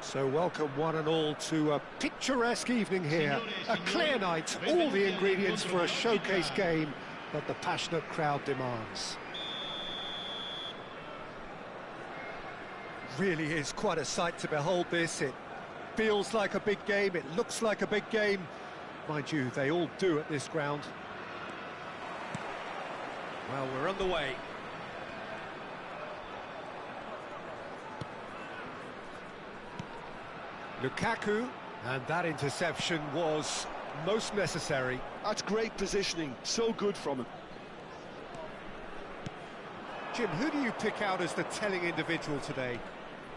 So welcome one and all to a picturesque evening here. A clear night, all the ingredients for a showcase game that the passionate crowd demands. Really is quite a sight to behold this. It feels like a big game, it looks like a big game. Mind you, they all do at this ground. Well, we're on the way. Lukaku, and that interception was most necessary. That's great positioning, so good from him. Jim, who do you pick out as the telling individual today?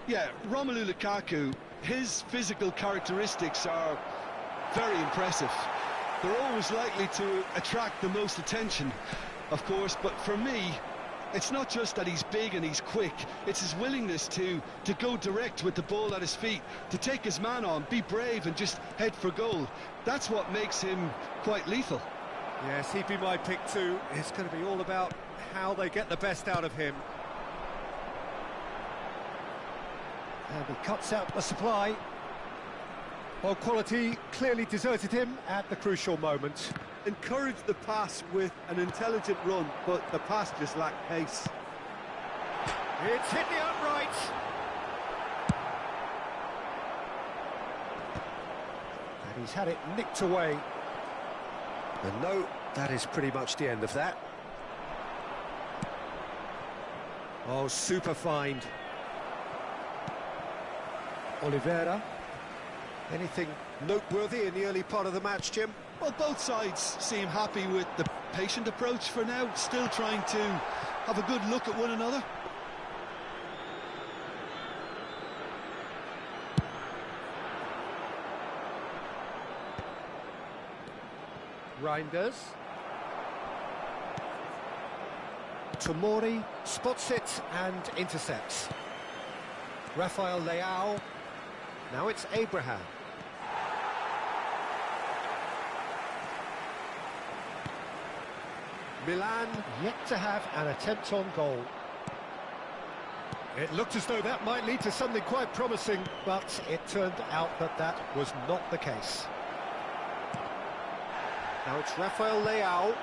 Yeah, Romelu Lukaku, his physical characteristics are very impressive. They're always likely to attract the most attention, of course, but for me, it's not just that he's big and he's quick, it's his willingness to go direct with the ball at his feet, to take his man on, be brave and just head for goal. That's what makes him quite lethal. Yes, he'd be my pick too. It's going to be all about how they get the best out of him. And he cuts out the supply. Well, quality clearly deserted him at the crucial moment. Encouraged the pass with an intelligent run, but the pass just lacked pace. It's hit the upright. And he's had it nicked away. And no, that is pretty much the end of that. Oh, super find. Oliveira. Anything noteworthy in the early part of the match, Jim? Well, both sides seem happy with the patient approach for now, still trying to have a good look at one another. Reinders. Tomori spots it and intercepts. Rafael Leao. Now it's Abraham. Milan yet to have an attempt on goal. It looked as though that might lead to something quite promising, but it turned out that that was not the case. Now it's Rafael Leao.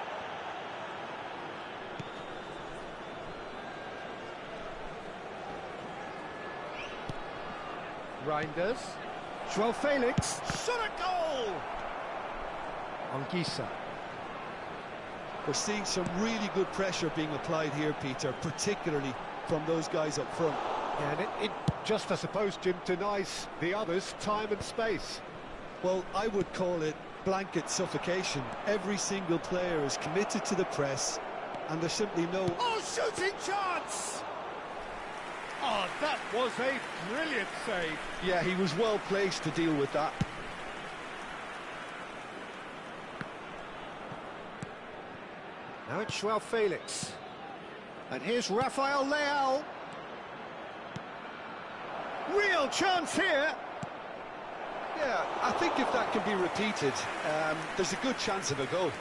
Reinders. Joao Felix. Shot a goal! Anguissa. We're seeing some really good pressure being applied here, Peter, particularly from those guys up front. Yeah, and it just, I suppose, Jim, denies the others time and space. Well, I would call it blanket suffocation. Every single player is committed to the press, and there's simply no... Oh, shooting chance! Oh, that was a brilliant save. Yeah, he was well placed to deal with that. Now it's Joao Felix. And here's Rafael Leao. Real chance here. Yeah, I think if that can be repeated, there's a good chance of a goal.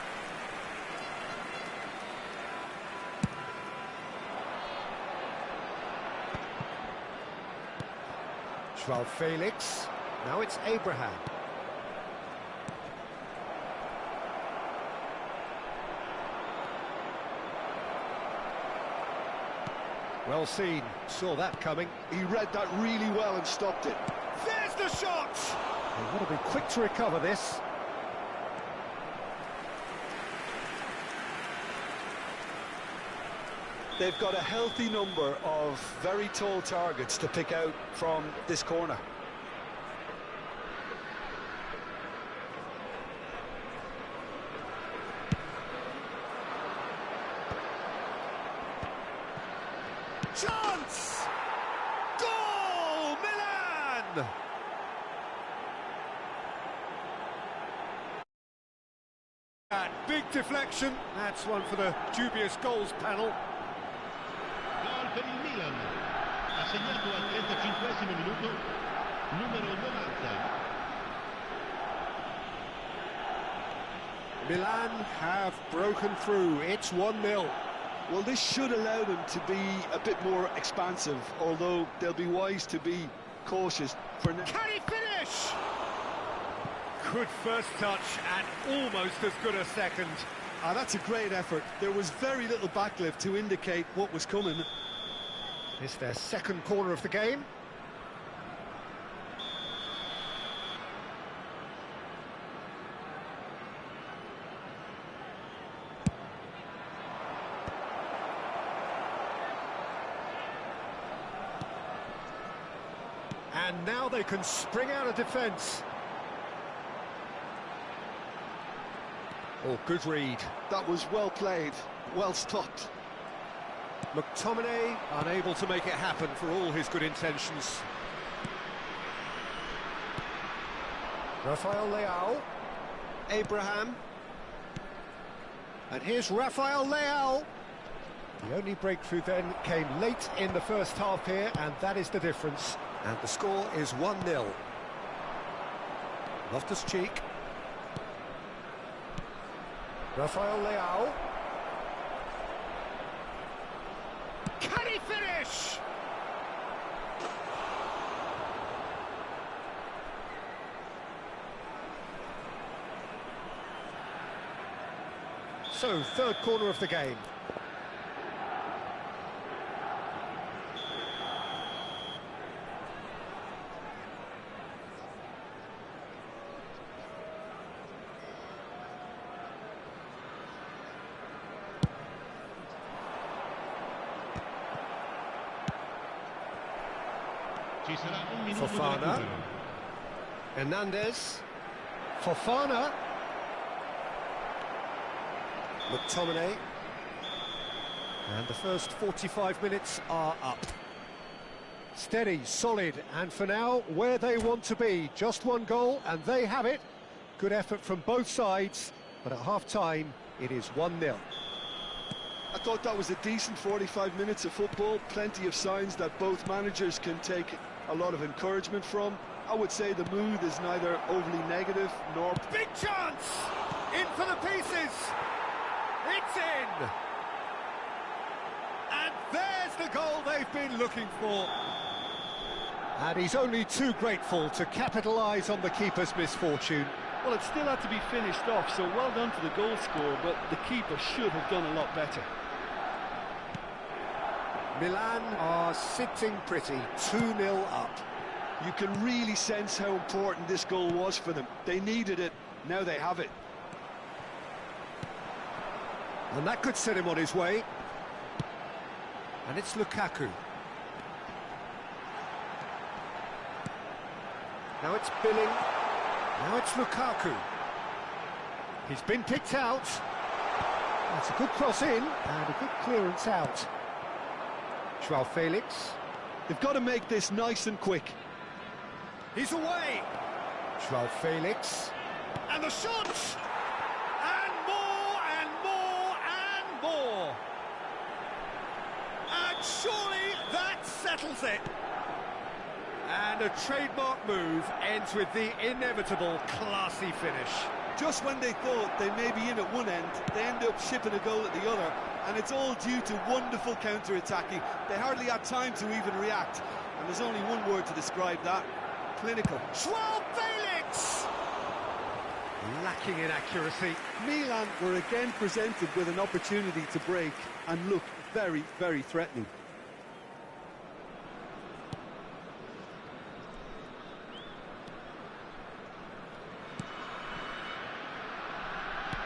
Joao Felix. Now it's Abraham. Well seen, saw that coming. He read that really well and stopped it. There's the shot! They've got to be quick to recover this. They've got a healthy number of very tall targets to pick out from this corner. Chance! Goal! Milan! That big deflection. That's one for the dubious goals panel. Gol per il Milan. Ha segnato al 35esimo minuto, numero 90. Milan have broken through. It's 1-0. Well, this should allow them to be a bit more expansive, although they'll be wise to be cautious for now. Can he finish? Good first touch and almost as good a second. That's a great effort. There was very little backlift to indicate what was coming. It's their second corner of the game. And now they can spring out of defence. Oh, good read. That was well played, well stopped. McTominay unable to make it happen for all his good intentions. Rafael Leao. Abraham. And here's Rafael Leao. The only breakthrough then came late in the first half here, and that is the difference. And the score is 1-0. Loftus-Cheek. Rafael Leao. Can he finish? So, third corner of the game. Fofana. Hernandez. Fofana. McTominay. And the first 45 minutes are up. Steady, solid, and for now, where they want to be. Just one goal, and they have it. Good effort from both sides, but at half-time, it is 1-0. I thought that was a decent 45 minutes of football. Plenty of signs that both managers can take a lot of encouragement from. I would say the mood is neither overly negative nor... Big chance! In for the pieces! It's in! And there's the goal they've been looking for. And he's only too grateful to capitalise on the keeper's misfortune. Well, it still had to be finished off, so well done to the goal scorer, but the keeper should have done a lot better. Milan are sitting pretty, 2-0 up. You can really sense how important this goal was for them. They needed it, now they have it. And that could set him on his way. And it's Lukaku. Now it's Billing. Now it's Lukaku. He's been picked out. That's a good cross in and a good clearance out. Joao Felix. They've got to make this nice and quick. He's away. Joao Felix. And the shot! And more and more and more. And surely that settles it. And a trademark move ends with the inevitable classy finish. Just when they thought they may be in at one end, they end up shipping a goal at the other, and it's all due to wonderful counter-attacking. They hardly had time to even react, and there's only one word to describe that: clinical. Joao Felix! Lacking in accuracy. Milan were again presented with an opportunity to break and look very, very threatening.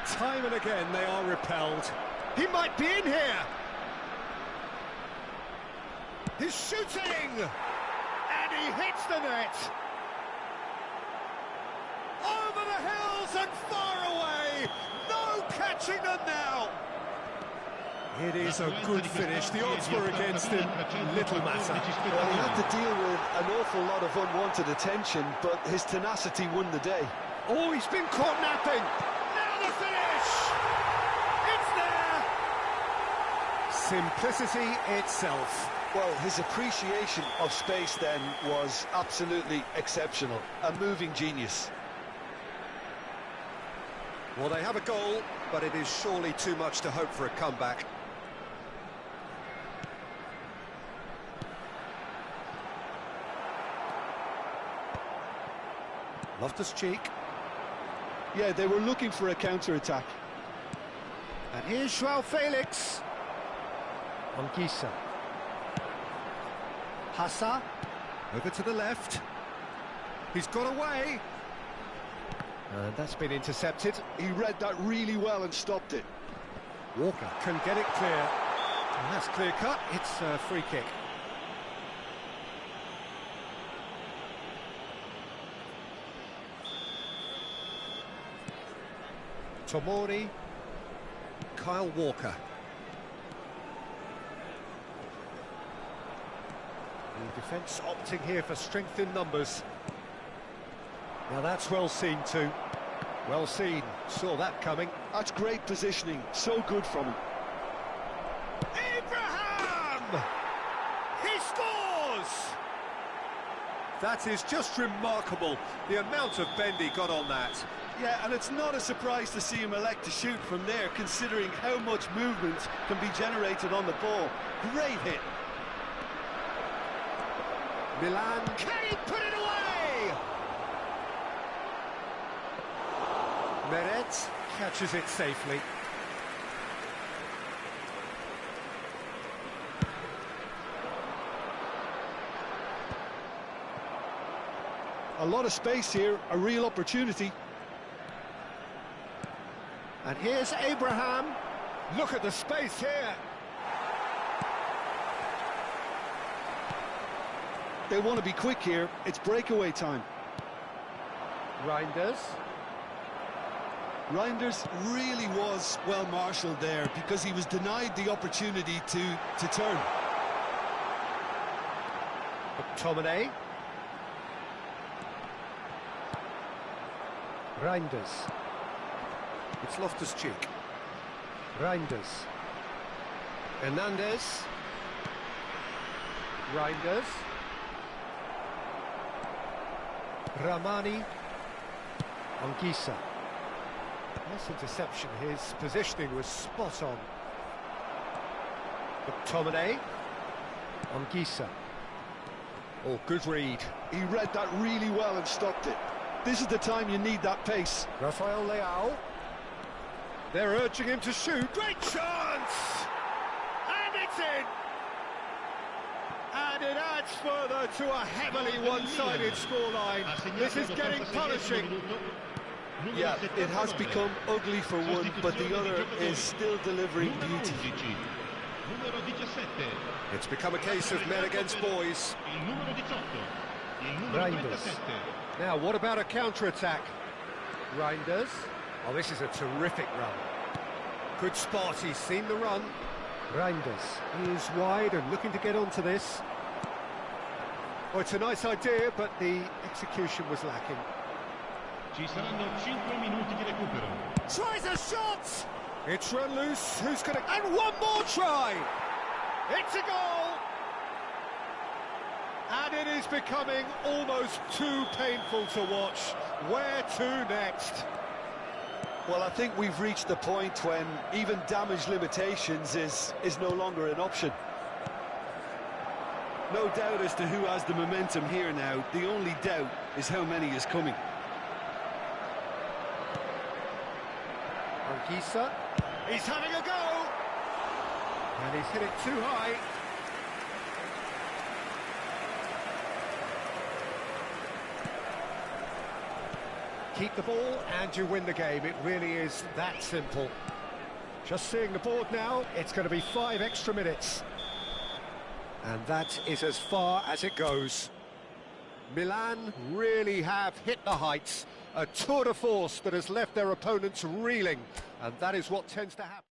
Time and again they are repelled. He might be in here. He's shooting! And he hits the net. Over the hills and far away. No catching them now. It is a good finish. The odds were against him. Little matter. Well, he had to deal with an awful lot of unwanted attention, but his tenacity won the day. Oh, he's been caught napping. Now the finish! It's there! Simplicity itself. Well, his appreciation of space then was absolutely exceptional. A moving genius. Well, they have a goal, but it is surely too much to hope for a comeback. Loftus-Cheek. Yeah, they were looking for a counter-attack. And here's João Felix. Anguissa. Hassa. Over to the left. He's got away. And that's been intercepted. He read that really well and stopped it. Walker can get it clear. And that's clear cut. It's a free kick. Tomori. Kyle Walker. The defence opting here for strength in numbers. Now that's well seen too. Well seen. Saw that coming. That's great positioning. So good from him. Abraham! He scores! That is just remarkable, the amount of bend he got on that. Yeah, and it's not a surprise to see him elect to shoot from there, considering how much movement can be generated on the ball. Great hit. Milan, can he put it away? Meret catches it safely. A lot of space here, a real opportunity. And here's Abraham. Look at the space here. They want to be quick here. It's breakaway time. Reinders. Reinders really was well marshalled there because he was denied the opportunity to turn. McTominay. Reinders. It's Loftus-Cheek. Reinders. Hernandez. Reinders. Ramani. Anguissa. Nice interception. His positioning was spot on. McTominay. Anguissa. Oh, good read. He read that really well and stopped it. This is the time you need that pace. Rafael Leao. They're urging him to shoot. Great chance! And it's in! And it adds further to a heavily one-sided scoreline. This is getting punishing. Yeah, it has become ugly for one, but the other is still delivering beauty. It's become a case of men against boys. Reinders. Now, what about a counter-attack? Reinders. Oh, this is a terrific run. Good spot, he's seen the run. Reinders. He is wide and looking to get onto this. Oh, it's a nice idea, but the execution was lacking. Ci saranno 5 minuti di recupero. Tries a shot! It's run loose, who's gonna... And one more try! It's a goal! And it is becoming almost too painful to watch. Where to next? Well, I think we've reached the point when even damage limitations is no longer an option. No doubt as to who has the momentum here now. The only doubt is how many is coming. Anguissa. He's having a go! And he's hit it too high. Keep the ball and you win the game. It really is that simple. Just seeing the board now, it's going to be 5 extra minutes. And that is as far as it goes. Milan really have hit the heights. A tour de force that has left their opponents reeling. And that is what tends to happen.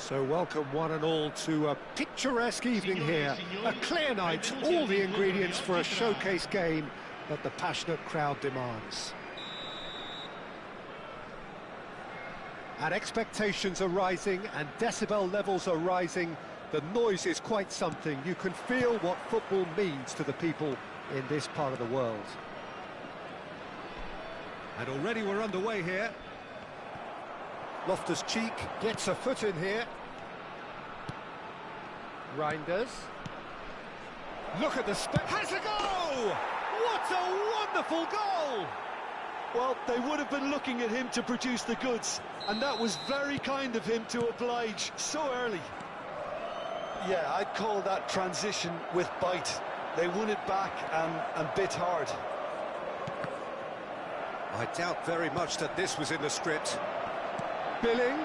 So welcome one and all to a picturesque evening here. A clear night, all the ingredients for a showcase game that the passionate crowd demands. And expectations are rising and decibel levels are rising. The noise is quite something. You can feel what football means to the people in this part of the world. And already we're underway here. Loftus-Cheek gets a foot in here. Reinders. Look at the has a goal! What a wonderful goal! Well, they would have been looking at him to produce the goods, and that was very kind of him to oblige so early. Yeah, I'd call that transition with bite. They won it back and bit hard. I doubt very much that this was in the script. Billing.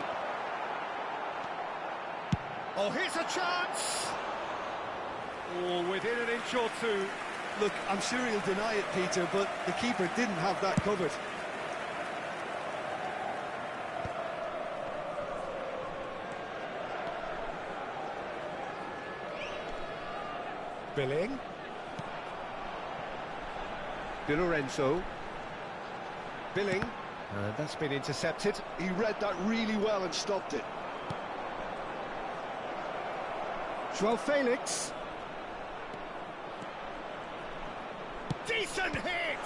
Oh, here's a chance! Oh, within an inch or two. Look, I'm sure he'll deny it, Peter, but the keeper didn't have that covered. Billing. Di Lorenzo. Billing. And that's been intercepted. He read that really well and stopped it. Joao Felix. Decent hit!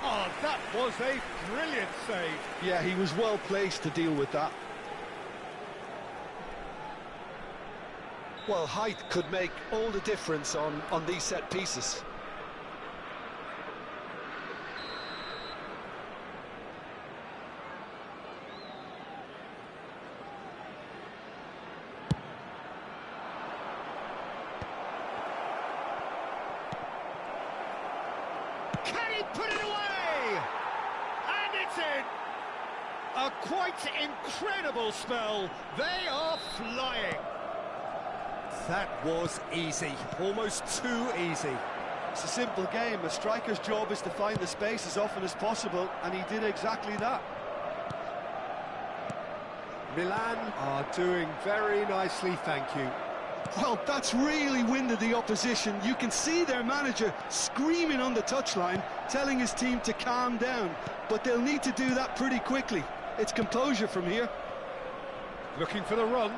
Oh, that was a brilliant save. Yeah, he was well placed to deal with that. Well, height could make all the difference on these set pieces. Can he put it away? And it's in! A quite incredible spell. They are flying. That was easy, almost too easy. It's a simple game. A striker's job is to find the space as often as possible, and he did exactly that. Milan are doing very nicely, thank you. Well, that's really winded the opposition. You can see their manager screaming on the touchline, telling his team to calm down. But they'll need to do that pretty quickly. It's composure from here. Looking for the run.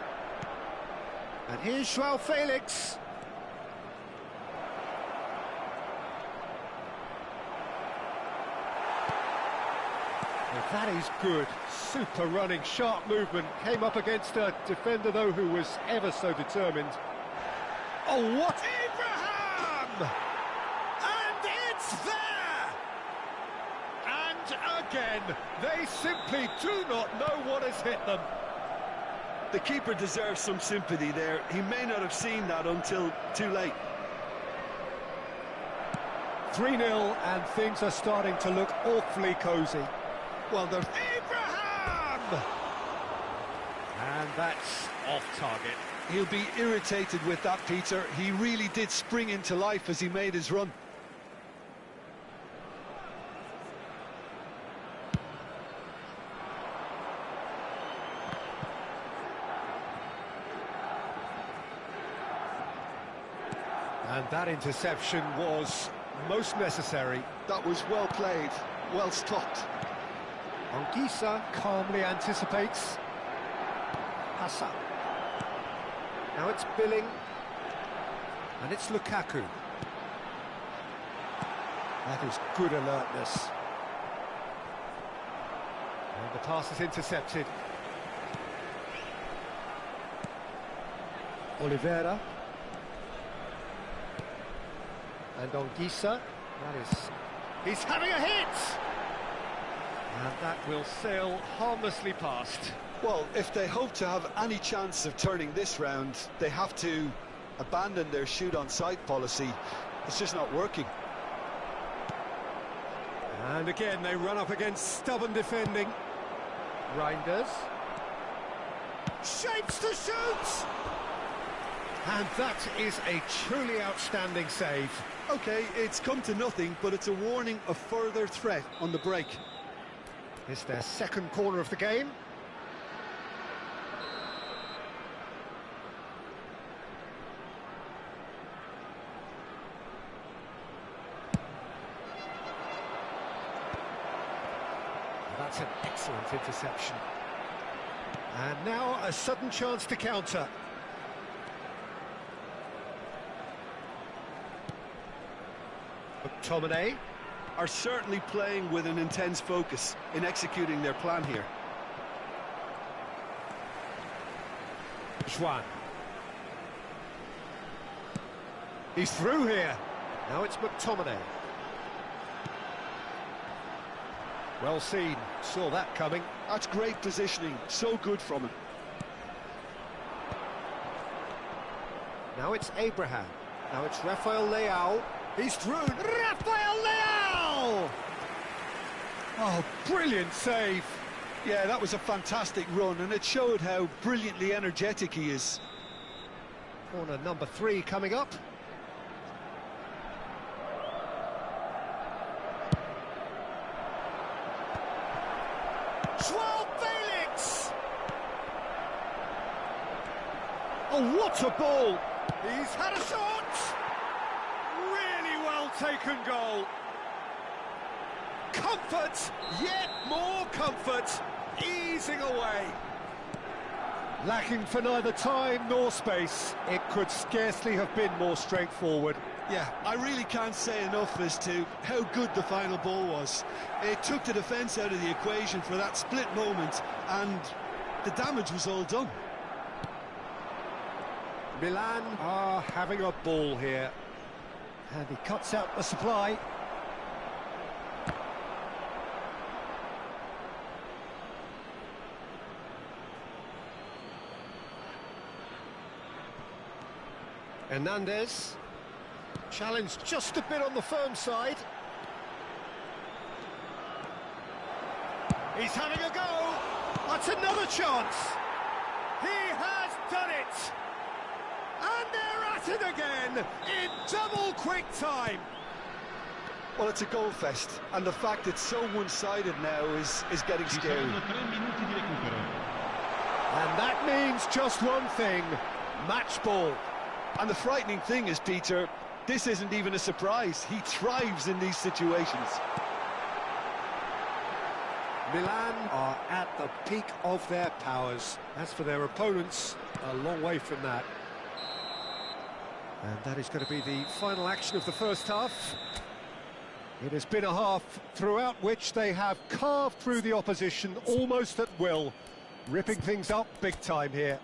And here's Joao Felix. Well, that is good. Super running, sharp movement. Came up against a defender, though, who was ever so determined. Oh, what? Abraham! And it's there! And again, they simply do not know what has hit them. The keeper deserves some sympathy there. He may not have seen that until too late. 3-0, and things are starting to look awfully cosy. Well, there's Abraham! And that's off target. He'll be irritated with that, Peter. He really did spring into life as he made his run. And that interception was most necessary. That was well played, well stopped. Anguissa calmly anticipates. Hassan. Now it's Billing. And it's Lukaku. That is good alertness. And the pass is intercepted. Oliveira. And Anguissa, he's having a hit! And that will sail harmlessly past. Well, if they hope to have any chance of turning this round, they have to abandon their shoot-on-sight policy. It's just not working. And again, they run up against stubborn defending. Reinders. Shapes to shoot! And that is a truly outstanding save. OK, it's come to nothing, but it's a warning of further threat on the break. It's their second corner of the game. That's an excellent interception. And now a sudden chance to counter. McTominay are certainly playing with an intense focus in executing their plan here. Juan. He's through here. Now it's McTominay. Well seen, saw that coming. That's great positioning, so good from him. Now it's Abraham. Now it's Rafael Leao. He's through. Rafael Leao! Oh, brilliant save. Yeah, that was a fantastic run, and it showed how brilliantly energetic he is. Corner number 3 coming up. Joao Felix! Oh, what a ball! He's had a shot! Really well taken goal. Comfort, yet more comfort, easing away. Lacking for neither time nor space, it could scarcely have been more straightforward. Yeah, I really can't say enough as to how good the final ball was. It took the defence out of the equation for that split moment, and the damage was all done. Milan are having a ball here. And he cuts out the supply. Hernandez. Challenged just a bit on the firm side. He's having a go. That's another chance. He has done it. And they're at it again in double quick time. Well, it's a goal fest, and the fact it's so one-sided now is getting scary. And that means just one thing, match ball. And the frightening thing is, Peter, this isn't even a surprise. He thrives in these situations. Milan are at the peak of their powers. As for their opponents, a long way from that. And that is going to be the final action of the first half. It has been a half throughout which they have carved through the opposition almost at will, ripping things up big time here.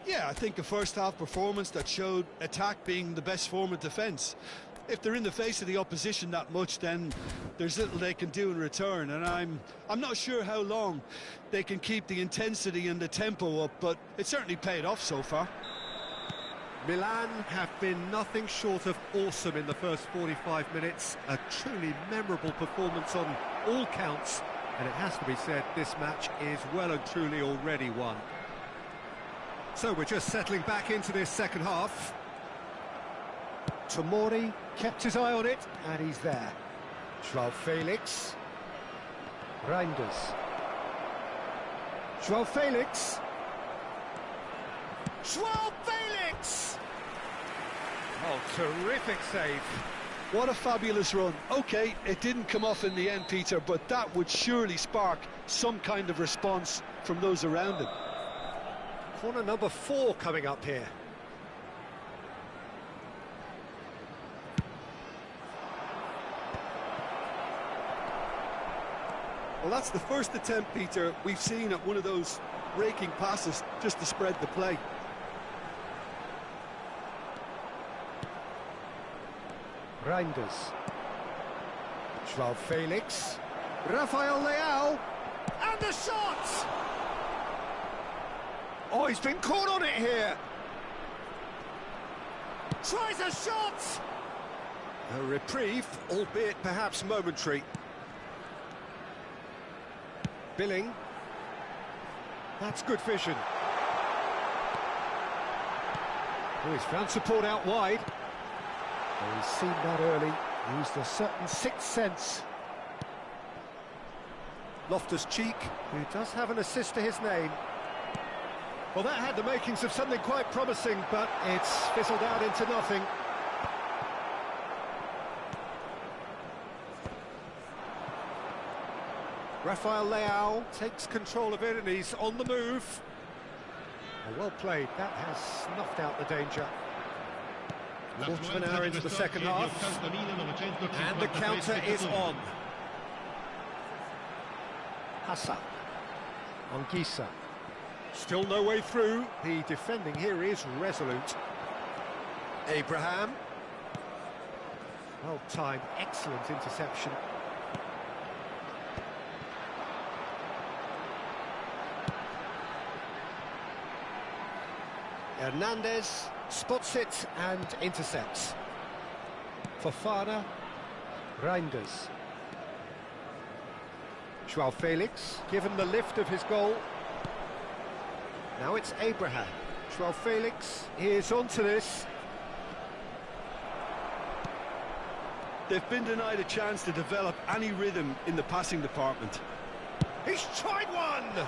Yeah, I think a first-half performance that showed attack being the best form of defence. If they're in the face of the opposition that much, then there's little they can do in return, and I'm not sure how long they can keep the intensity and the tempo up, but it certainly paid off so far. Milan have been nothing short of awesome in the first 45 minutes. A truly memorable performance on all counts, and it has to be said, this match is well and truly already won. So we're just settling back into this second half. Tomori kept his eye on it, and he's there. Joao Felix. Reinders. Joao Felix. Joao Felix! Oh, terrific save. What a fabulous run. OK, it didn't come off in the end, Peter, but that would surely spark some kind of response from those around him. Corner number 4 coming up here. Well, that's the first attempt, Peter, we've seen at one of those raking passes just to spread the play. Reinders. Joao Felix. Rafael Leao. And the shot! Oh, he's been caught on it here. Tries a shot! A reprieve, albeit perhaps momentary. Billing. That's good vision. Oh, he's found support out wide. Oh, he's seen that early. Used a certain sixth sense. Loftus-Cheek, who does have an assist to his name. Well, that had the makings of something quite promising, but it's fizzled out into nothing. Rafael Leao takes control of it and he's on the move. Oh, well played, that has snuffed out the danger. Quarter of an hour into the second half, and the counter is on. Hassan, Anguissa, still no way through. The defending here is resolute. Abraham, well timed, excellent interception. Hernandez spots it and intercepts. Fofana, Reinders. Joao Felix, given the lift of his goal. Now it's Abraham. Joao Felix is onto this. They've been denied a chance to develop any rhythm in the passing department. He's tried one!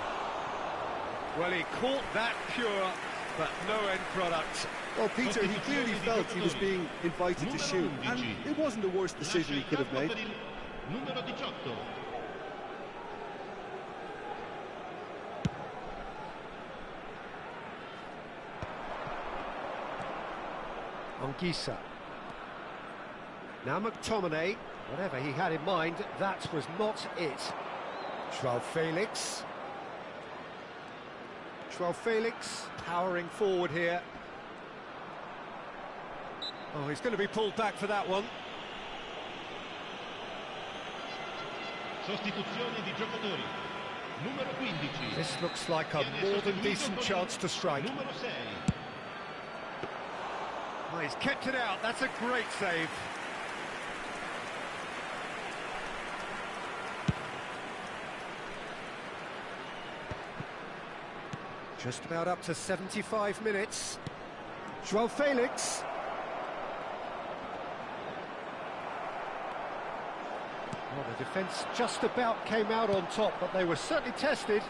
Well, he caught that pure, but no end product. Well, Peter, he clearly felt he was being invited to shoot, and it wasn't the worst decision he could have made. Numero 18. Anguissa. Now McTominay, whatever he had in mind, that was not it. Joao Felix. Joao Felix powering forward here. Oh, he's going to be pulled back for that one. Sostituzione di giocatori. Numero 15. This looks like a more than decent chance to strike. Numero 6. Oh, he's kept it out, that's a great save. Just about up to 75 minutes. Joao Felix. Well, the defence just about came out on top, but they were certainly tested.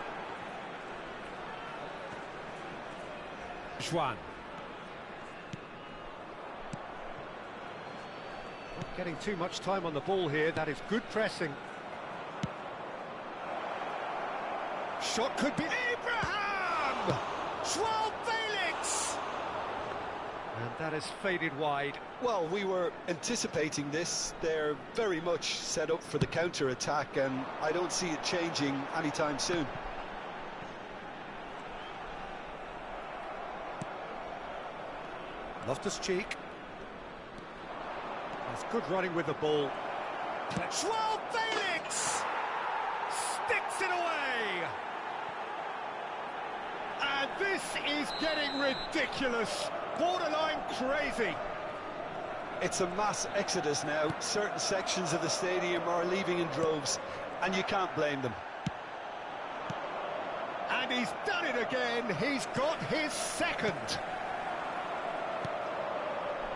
Juan. Not getting too much time on the ball here, that is good pressing. Shot could be Abraham! Joao Felix! And that has faded wide. Well, we were anticipating this. They're very much set up for the counter-attack, and I don't see it changing anytime soon. Loftus-Cheek. That's good running with the ball. Joao Felix! Sticks it away! And this is getting ridiculous. Borderline crazy. It's a mass exodus now. Certain sections of the stadium are leaving in droves, and you can't blame them. And he's done it again. He's got his second.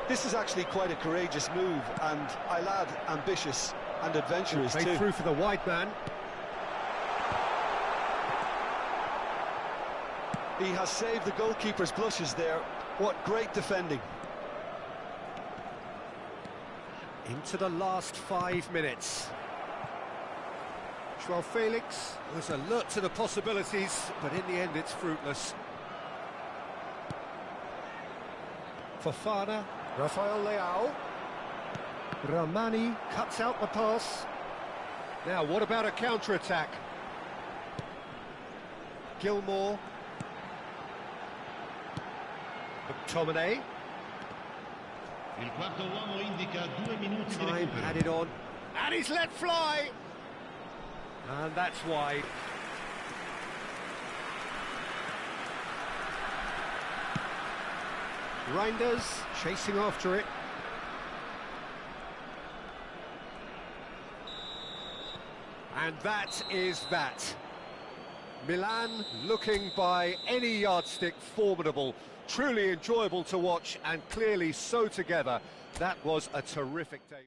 This is actually quite a courageous move, and I'll add ambitious and adventurous too. Through for the wide man. He has saved the goalkeeper's blushes there. What great defending. Into the last 5 minutes. Joao Felix was alert to the possibilities, but in the end it's fruitless. Fofana, Rafael Leao. Ramani cuts out the pass. Now, what about a counter-attack? Gilmore. McTominay. Il quarto uomo indica 2 minuti di Time recupero. added on. And he's let fly! And that's wide. Reinders chasing after it. And that is that. Milan looking by any yardstick formidable, truly enjoyable to watch and clearly so together. That was a terrific day.